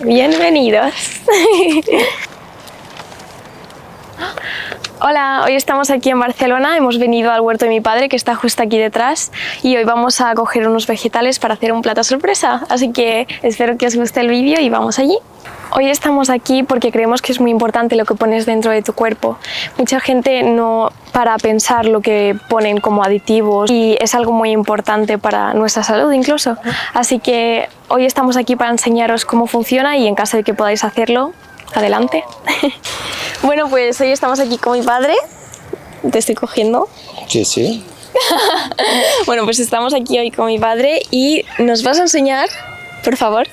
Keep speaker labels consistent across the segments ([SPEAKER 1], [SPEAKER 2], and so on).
[SPEAKER 1] Bienvenidos. Hola, hoy estamos aquí en Barcelona, hemos venido al huerto de mi padre que está justo aquí detrás y hoy vamos a coger unos vegetales para hacer un plato sorpresa, así que espero que os guste el vídeo y vamos allí. Hoy estamos aquí porque creemos que es muy importante lo que pones dentro de tu cuerpo. Mucha gente no para a pensar lo que ponen como aditivos y es algo muy importante para nuestra salud incluso. Así que hoy estamos aquí para enseñaros cómo funciona y en caso de que podáis hacerlo, adelante. Bueno, pues hoy estamos aquí con mi padre. ¿Te estoy cogiendo?
[SPEAKER 2] Sí, sí.
[SPEAKER 1] Bueno, pues estamos aquí hoy con mi padre y nos vas a enseñar, por favor,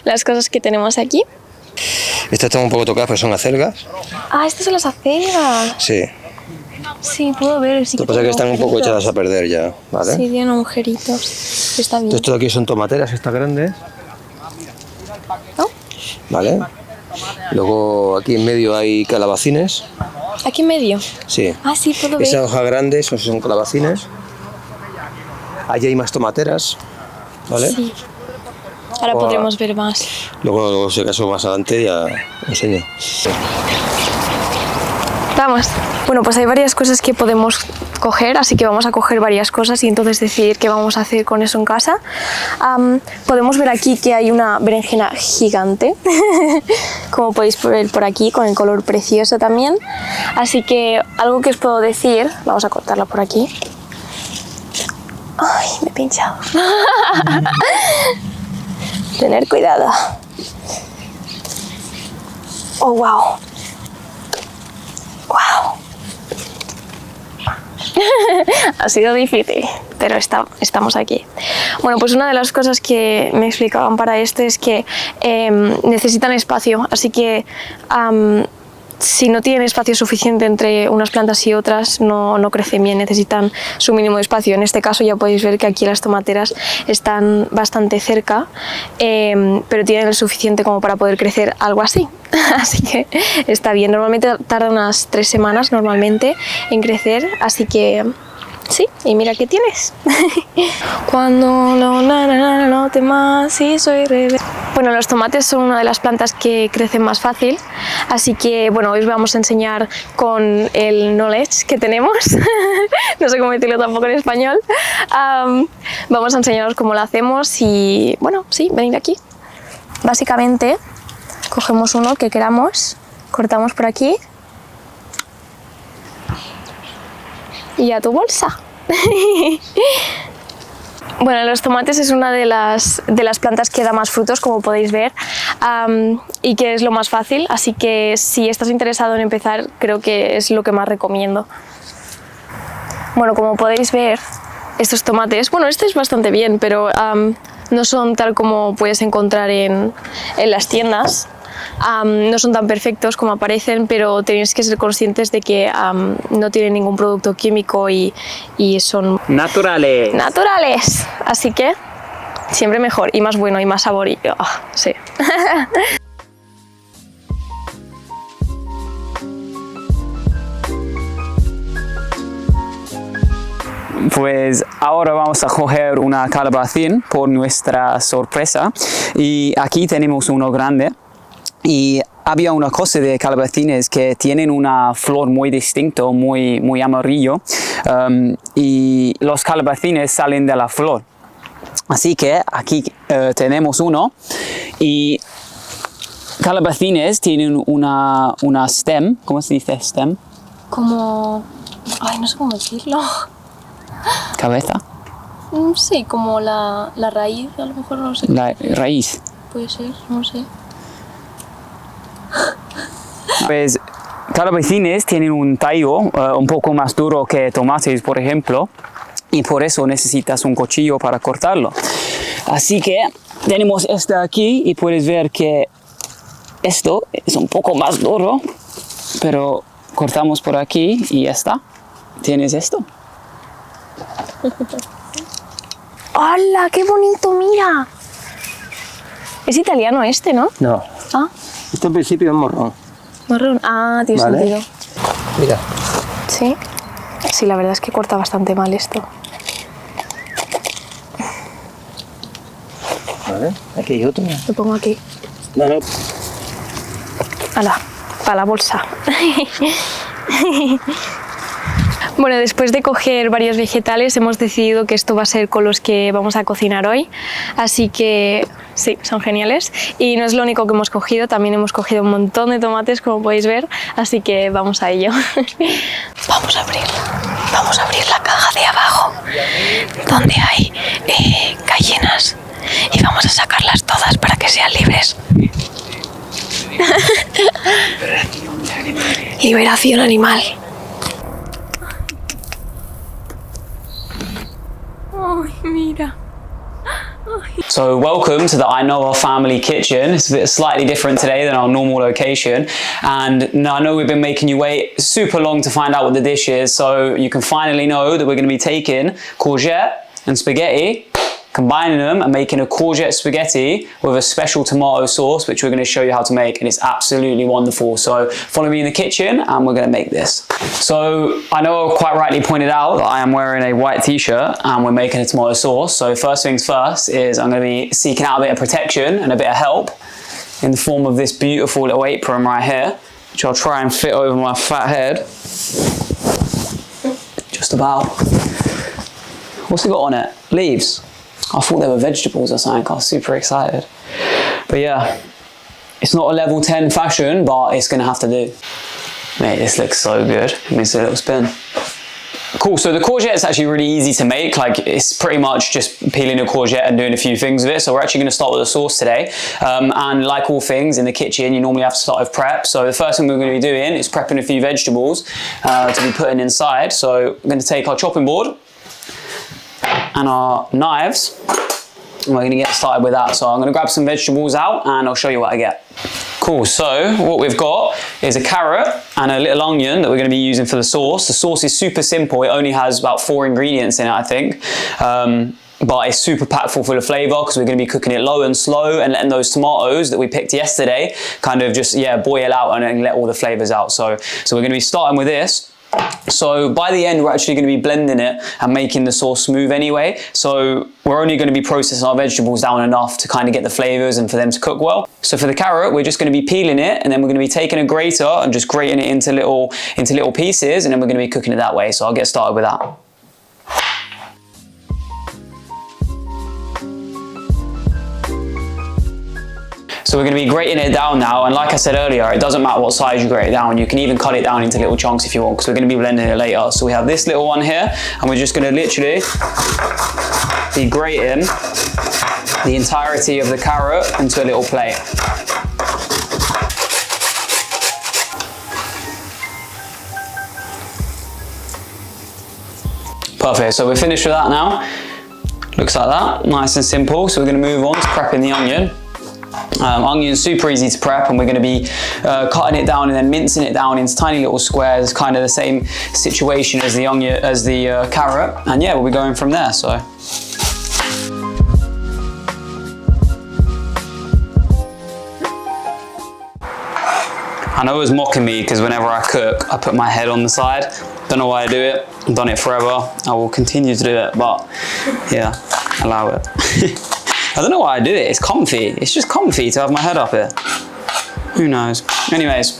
[SPEAKER 1] las cosas que tenemos aquí.
[SPEAKER 2] Estas están un poco tocadas, pero son acelgas.
[SPEAKER 1] Ah, estas son las acelgas.
[SPEAKER 2] Sí.
[SPEAKER 1] Sí, puedo ver. Sí,
[SPEAKER 2] Lo que pasa es que están un poco echadas a perder ya, ¿vale?
[SPEAKER 1] Sí, tienen agujeritos. Está bien.
[SPEAKER 2] Esto de aquí son tomateras, estas grandes.
[SPEAKER 1] ¿No?
[SPEAKER 2] ¿Vale? Luego aquí en medio hay calabacines.
[SPEAKER 1] ¿Aquí en medio?
[SPEAKER 2] Sí.
[SPEAKER 1] Ah, sí, puedo ver.
[SPEAKER 2] Esa hoja grande, esos son calabacines. Allí hay más tomateras, ¿vale?
[SPEAKER 1] Sí. Ahora podremos ver más.
[SPEAKER 2] Luego, si acaso, más adelante ya enseño.
[SPEAKER 1] Vamos. Bueno, pues hay varias cosas que podemos coger, así que vamos a coger varias cosas y entonces decidir qué vamos a hacer con eso en casa. Podemos ver aquí que hay una berenjena gigante, como podéis ver por aquí, con el color precioso también. Así que algo que os puedo decir, vamos a cortarla por aquí. Ay, me he pinchado. Tener cuidado. Oh, wow. Wow. Ha sido difícil, pero estamos aquí. Bueno, pues una de las cosas que me explicaban para esto es que necesitan espacio, así que si no tienen espacio suficiente entre unas plantas y otras no crecen bien, necesitan su mínimo de espacio. En este caso ya podéis ver que aquí las tomateras están bastante cerca, pero tienen el suficiente como para poder crecer algo así. Así que está bien, normalmente tarda unas 3 semanas normalmente en crecer, así que sí, y mira qué tienes. Cuando no temas y soy rebelde. Bueno, los tomates son una de las plantas que crecen más fácil, así que bueno, hoy os vamos a enseñar con el knowledge que tenemos, no sé cómo decirlo tampoco en español, vamos a enseñaros cómo lo hacemos y bueno, sí, venid aquí. Básicamente, cogemos uno que queramos, cortamos por aquí y a tu bolsa. Bueno, los tomates es una de las plantas que da más frutos, como podéis ver, y que es lo más fácil, así que si estás interesado en empezar, creo que es lo que más recomiendo. Bueno, como podéis ver, estos tomates, bueno, este es bastante bien, pero no son tal como puedes encontrar en las tiendas. No son tan perfectos como aparecen, pero tenéis que ser conscientes de que no tienen ningún producto químico y son
[SPEAKER 3] naturales.
[SPEAKER 1] Naturales, así que siempre mejor y más bueno y más sabor y sí.
[SPEAKER 3] Pues ahora vamos a coger una calabacín por nuestra sorpresa y aquí tenemos uno grande. Y había una cosa de calabacines que tienen una flor muy distinta, muy amarillo, y los calabacines salen de la flor. Así que aquí tenemos uno y calabacines tienen una stem, ¿cómo se dice stem?
[SPEAKER 1] Como, ay, no sé cómo decirlo.
[SPEAKER 3] ¿Cabeza?
[SPEAKER 1] Sí, como la raíz, a lo mejor no sé.
[SPEAKER 3] La raíz.
[SPEAKER 1] Puede ser, no sé.
[SPEAKER 3] Pues calabacines tienen un tallo un poco más duro que tomates, por ejemplo, y por eso necesitas un cuchillo para cortarlo. Así que tenemos este aquí y puedes ver que esto es un poco más duro, pero cortamos por aquí y ya está. Tienes esto.
[SPEAKER 1] ¡Hala! ¡Qué bonito! ¡Mira! Es italiano este, ¿no?
[SPEAKER 2] No.
[SPEAKER 1] Ah.
[SPEAKER 2] Esto en principio es morrón.
[SPEAKER 1] Marrón. Ah, tiene sentido.
[SPEAKER 2] Mira.
[SPEAKER 1] Sí. Sí, la verdad es que corta bastante mal esto.
[SPEAKER 2] Vale, aquí hay otro.
[SPEAKER 1] Lo pongo aquí.
[SPEAKER 2] No, no.
[SPEAKER 1] Hala, para la bolsa. Bueno, después de coger varios vegetales hemos decidido que esto va a ser con los que vamos a cocinar hoy, así que sí, son geniales. Y no es lo único que hemos cogido, también hemos cogido un montón de tomates, como podéis ver, así que vamos a ello. Vamos a abrir la caja de abajo, donde hay gallinas, y vamos a sacarlas todas para que sean libres. Liberación animal. Ay, mira.
[SPEAKER 3] So welcome to the I Know Our Family kitchen. It's a bit slightly different today than our normal location, and I know we've been making you wait super long to find out what the dish is, so you can finally know that we're going to be taking courgette and spaghetti, combining them and making a courgette spaghetti with a special tomato sauce, which we're going to show you how to make, and it's absolutely wonderful. So follow me in the kitchen and we're going to make this. So I know I quite rightly pointed out that I am wearing a white t-shirt and we're making a tomato sauce. So first things first is I'm going to be seeking out a bit of protection and a bit of help in the form of this beautiful little apron right here, which I'll try and fit over my fat head. Just about. What's it got on it? Leaves. I thought they were vegetables or something. I was super excited. But yeah, it's not a level 10 fashion, but it's gonna have to do. Mate, this looks so good. Let me see a little spin. Cool, so the courgette is actually really easy to make. Like, it's pretty much just peeling a courgette and doing a few things with it. So we're actually gonna start with the sauce today. And like all things in the kitchen, you normally have to start with prep. So the first thing we're gonna be doing is prepping a few vegetables to be putting inside. So we're gonna take our chopping board and our knives, and we're going to get started with that. So I'm going to grab some vegetables out and I'll show you what I get. Cool, so what we've got is a carrot and a little onion that we're going to be using for the sauce. The sauce is super simple. It only has about 4 ingredients in it, I think. But it's super packed full of flavour because we're going to be cooking it low and slow and letting those tomatoes that we picked yesterday kind of just, yeah, boil out and let all the flavours out. So we're going to be starting with this. So by the end, we're actually going to be blending it and making the sauce smooth anyway. So we're only going to be processing our vegetables down enough to kind of get the flavors and for them to cook well. So for the carrot, we're just going to be peeling it, and then we're going to be taking a grater and just grating it into little pieces, and then we're going to be cooking it that way. So I'll get started with that. So we're going to be grating it down now, and like I said earlier, it doesn't matter what size you grate it down. You can even cut it down into little chunks if you want, because we're going to be blending it later. So we have this little one here, and we're just going to literally be grating the entirety of the carrot into a little plate. Perfect, so we're finished with that now. Looks like that, nice and simple. So we're going to move on to prepping the onion. Onion's super easy to prep, and we're going to be cutting it down and then mincing it down into tiny little squares, kind of the same situation as the onion, as the carrot, and yeah, we'll be going from there. So I know it was mocking me because whenever I cook, I put my head on the side. Don't know why I do it. I've done it forever. I will continue to do it, but yeah, allow it. I don't know why I do it. It's comfy. It's just comfy to have my head up here. Who knows? Anyways.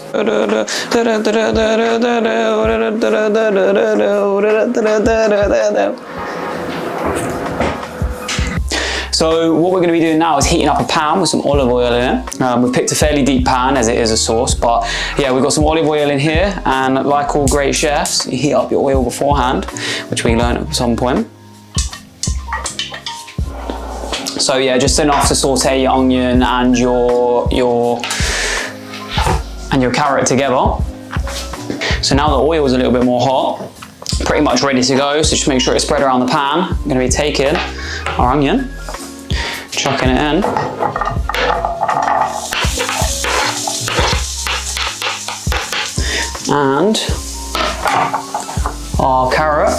[SPEAKER 3] So what we're going to be doing now is heating up a pan with some olive oil in it. We've picked a fairly deep pan as it is a sauce, but yeah, we've got some olive oil in here, and like all great chefs, you heat up your oil beforehand, which we learned at some point. So yeah, just enough to saute your onion and your carrot together. So now the oil is a little bit more hot, pretty much ready to go. So just make sure it's spread around the pan. I'm going to be taking our onion, chucking it in. And our carrot.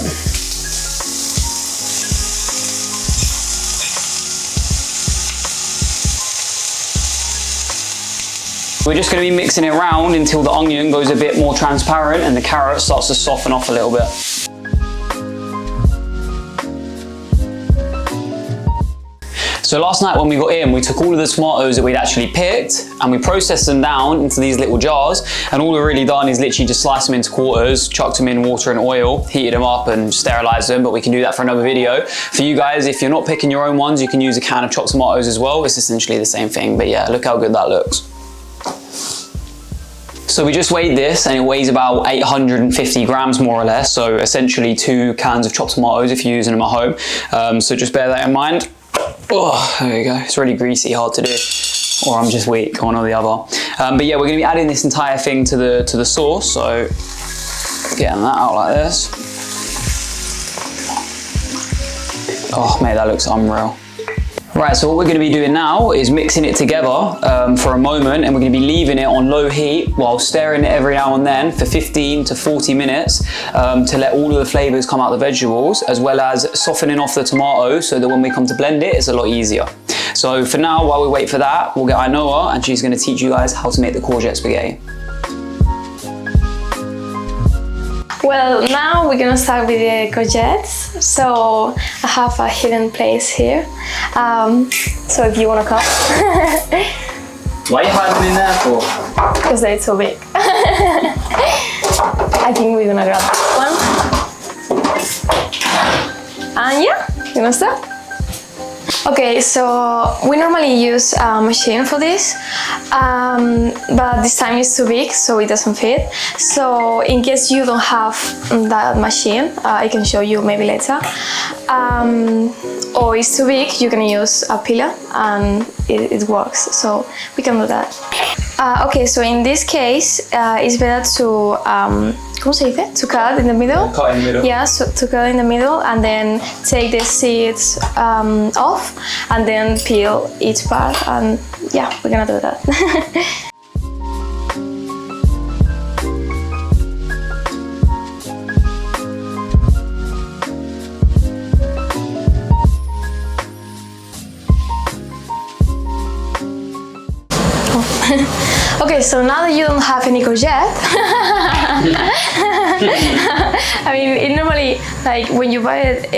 [SPEAKER 3] We're just going to be mixing it around until the onion goes a bit more transparent and the carrot starts to soften off a little bit. So So last night when we got in, we took all of the tomatoes that we'd actually picked and we processed them down into these little jars, and all we've really done is literally just sliced them into quarters, chucked them in water and oil, heated them up and sterilized them, but we can do that for another video. For you guys, if you're not picking your own ones, you can use a can of chopped tomatoes as well. It's essentially the same thing, but yeah, look how good that looks. So we just weighed this and it weighs about 850 grams more or less. So essentially 2 cans of chopped tomatoes if you're using them at home. So just bear that in mind. Oh, there you go. It's really greasy, hard to do. Or I'm just weak, one or the other. But yeah, we're gonna be adding this entire thing to the sauce. So getting that out like this. Oh mate, that looks unreal. Right, so what we're going to be doing now is mixing it together for a moment, and we're going to be leaving it on low heat while stirring it every now and then for 15 to 40 minutes to let all of the flavours come out of the vegetables, as well as softening off the tomatoes so that when we come to blend it, it's a lot easier. So for now, while we wait for that, we'll get Ainoa and she's going to teach you guys how to make the courgette spaghetti.
[SPEAKER 1] Well, now we're gonna start with the courgettes. So I have a hidden place here. So if you wanna come.
[SPEAKER 3] Why are you hiding in there for?
[SPEAKER 1] Because they're so big. I think we're gonna grab this one. And yeah, you gonna start? Okay, so we normally use a machine for this, but this time it's too big, so it doesn't fit. So in case you don't have that machine, I can show you maybe later. Or it's too big, you can use a peeler and it works, so we can do that. Okay, so in this case, it's better to ¿cómo se dice? To cut in the middle.
[SPEAKER 3] Cut in the middle.
[SPEAKER 1] Yeah, so to cut in the middle and then take the seeds off and then peel each part, and yeah, we're gonna do that. Okay, so now that you don't have any courgette, I mean, it normally, like when you buy it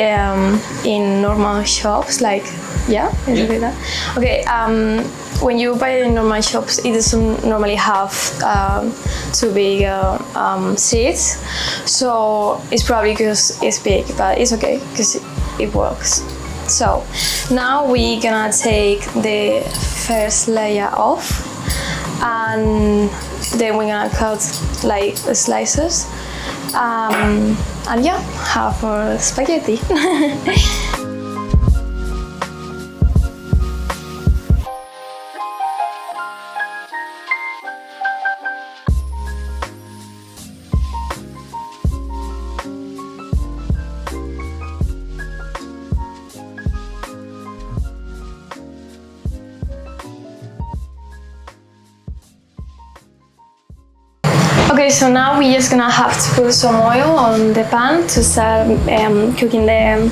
[SPEAKER 1] in normal shops, like, yeah, is it like that? Okay, when you buy it in normal shops, it doesn't normally have too big seeds, so it's probably because it's big, but it's okay, because it works. So now we're gonna take the first layer off, and then we're gonna cut like slices, and yeah, have our spaghetti. Okay, so now we're just gonna have to put some oil on the pan to start cooking the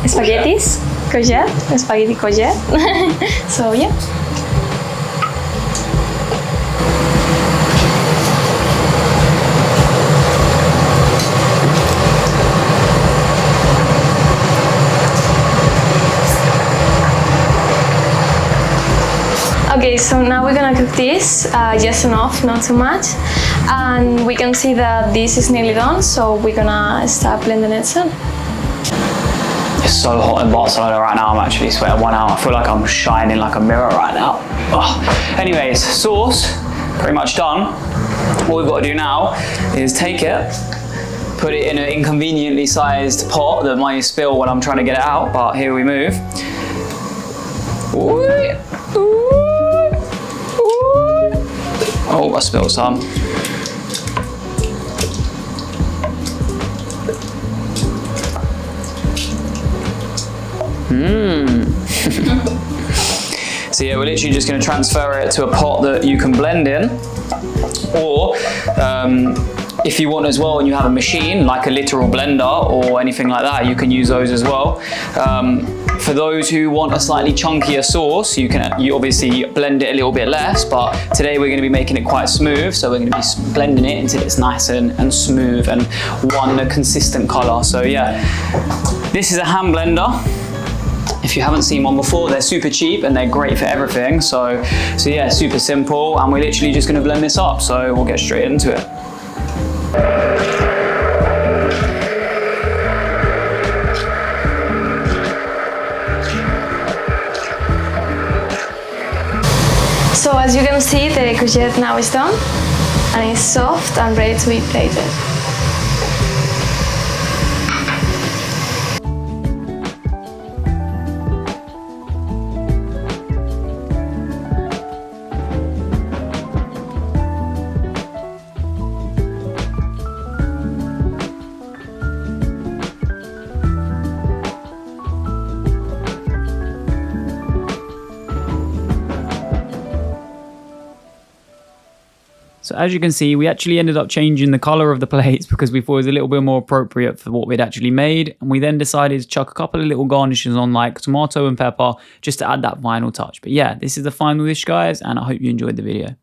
[SPEAKER 1] spaghettis, courgette, spaghetti courgette. So yeah. Okay, so now we're gonna cook this just enough, not too much, and we can see that this is nearly done, so we're gonna start blending it soon.
[SPEAKER 3] It's so hot in Barcelona right now, I'm actually sweating 1 hour. I feel like I'm shining like a mirror right now. Oh. Anyways, sauce, pretty much done. What we've got to do now is take it, put it in an inconveniently sized pot that might spill when I'm trying to get it out, but here we move. Oh, I spilled some. So yeah, we're literally just going to transfer it to a pot that you can blend in, or if you want as well and you have a machine like a literal blender or anything like that, you can use those as well. For those who want a slightly chunkier sauce, you obviously blend it a little bit less, but today we're going to be making it quite smooth, so we're going to be blending it until it's nice and smooth and one consistent colour. So yeah, this is a hand blender. If you haven't seen one before, they're super cheap and they're great for everything. So yeah, super simple, and we're literally just going to blend this up. So we'll get straight into it.
[SPEAKER 1] So as you can see, the courgette now is done and it's soft and ready to be plated.
[SPEAKER 4] So as you can see, we actually ended up changing the color of the plates because we thought it was a little bit more appropriate for what we'd actually made. And we then decided to chuck a couple of little garnishes on, like tomato and pepper, just to add that final touch. But yeah, this is the final dish, guys, and I hope you enjoyed the video.